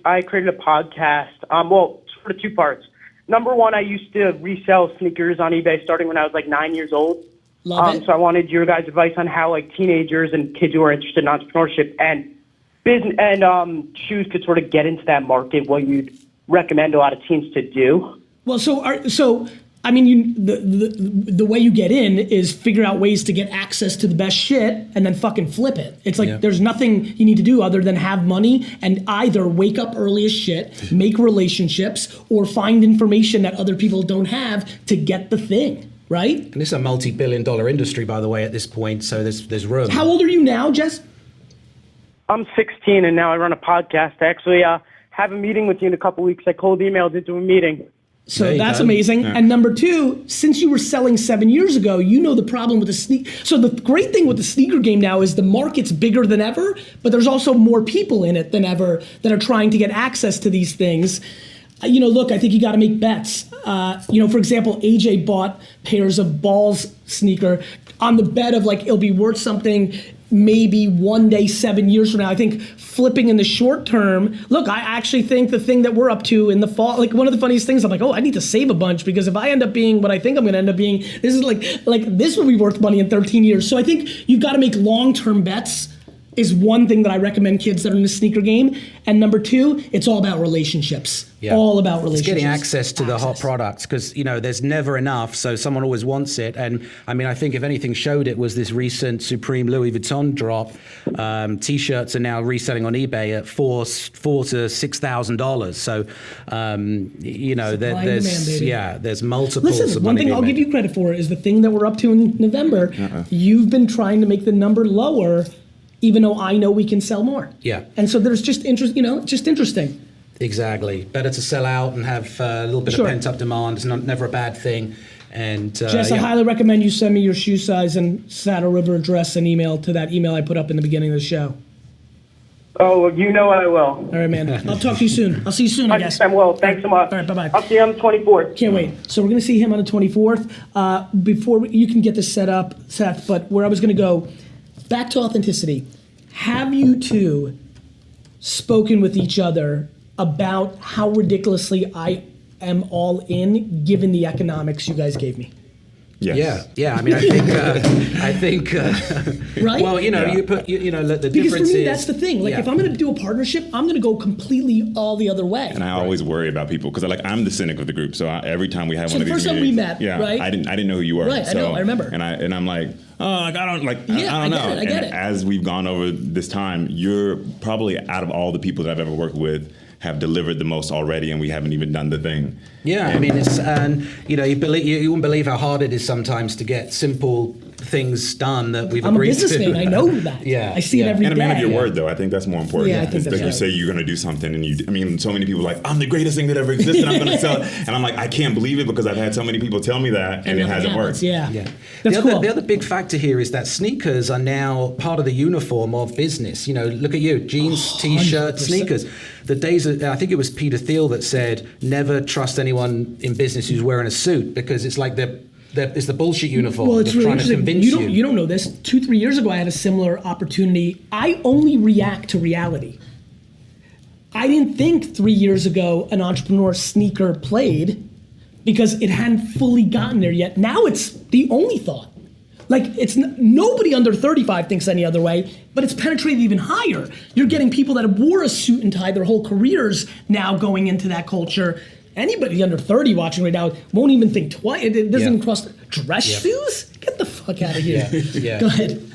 I created a podcast. Well, sort of two parts. Number one, I used to resell sneakers on eBay starting when I was like 9 years old. Love it. So I wanted your guys' advice on how like teenagers and kids who are interested in entrepreneurship and business and shoes could sort of get into that market. What you'd recommend a lot of teens to do? Well, I mean, the way you get in is figure out ways to get access to the best shit and then fucking flip it. It's like there's nothing you need to do other than have money and either wake up early as shit, make relationships, or find information that other people don't have to get the thing, right? And this is a multi-billion-dollar industry, by the way, at this point, so there's room. How old are you now, Jess? I'm 16 and now I run a podcast. I actually have a meeting with you in a couple weeks. I cold emailed into a meeting. So that's amazing. Yeah. And number two, since you were selling 7 years ago, you know the problem with the sneaker. So the great thing with the sneaker game now is the market's bigger than ever, but there's also more people in it than ever that are trying to get access to these things. Look, I think you got to make bets. For example, AJ bought pairs of Balls sneaker on the bet of like it'll be worth something maybe one day 7 years from now. I think flipping in the short term, look, I actually think the thing that we're up to in the fall, like one of the funniest things, I'm like, I need to save a bunch because if I end up being what I think I'm going to end up being, this is like this will be worth money in 13 years. So I think you've got to make long-term bets is one thing that I recommend kids that are in the sneaker game. And number two, it's all about relationships. Yeah. All about relationships. It's getting access to the hot products because, there's never enough. So someone always wants it. And I mean, I think if anything showed it was this recent Supreme Louis Vuitton drop. T-shirts are now reselling on eBay at $4,000 to $6,000. So, there's multiples. Listen, one thing I'll give you credit for is the thing that we're up to in November. You've been trying to make the number lower, even though I know we can sell more. Yeah. And so there's just interest, just interesting. Exactly. Better to sell out and have a little bit of pent-up demand. It's never a bad thing. And Jess, I highly recommend you send me your shoe size and Saddle River address and email to that email I put up in the beginning of the show. Oh, I will. All right, man. I'll talk to you soon. I'll see you soon, I guess. I will. Thanks so much. All right, bye-bye. I'll see you on the 24th. Can't wait. So we're going to see him on the 24th. Before you can get this set up, Seth, but where I was going to go, back to authenticity. Have you two spoken with each other about how ridiculously I am all in, given the economics you guys gave me? Yes. Yeah. I mean, I think. Right. Well, you put, the because difference for me, is, that's the thing. Like, if I'm going to do a partnership, I'm going to go completely all the other way. And I always worry about people because I'm the cynic of the group. So every time we have one of these meetings, the first time we met, right? I didn't know who you were. Right. So, I know. I remember. And I'm like, I don't know. I get it. As we've gone over this time, you're probably out of all the people that I've ever worked with, have delivered the most already, and we haven't even done the thing. Yeah, I mean, it's you wouldn't believe how hard it is sometimes to get simple things done that we've I'm agreed a businessman. to. I know that. I see it every day. And a man of your word, though. I think that's more important. Yeah, I think that's you say you're going to do something, and so many people are like, I'm the greatest thing that ever existed. I'm going to sell it, and I'm like, I can't believe it because I've had so many people tell me that, and it hasn't worked. Yeah. That's cool. The other big factor here is that sneakers are now part of the uniform of business. Look at you, jeans, t-shirt, sneakers. The days I think it was Peter Thiel that said, never trust anyone in business who's wearing a suit because it's like it's the bullshit uniform. Well, it's They're really trying to convince you. You don't know this. 2-3 years ago, I had a similar opportunity. I only react to reality. I didn't think 3 years ago an entrepreneur sneaker played because it hadn't fully gotten there yet. Now it's the only thought. Like, it's nobody under 35 thinks any other way, but it's penetrated even higher. You're getting people that have wore a suit and tie their whole careers now going into that culture. Anybody under 30 watching right now won't even think twice. It doesn't even cross dress shoes? Get the fuck out of here. Go ahead.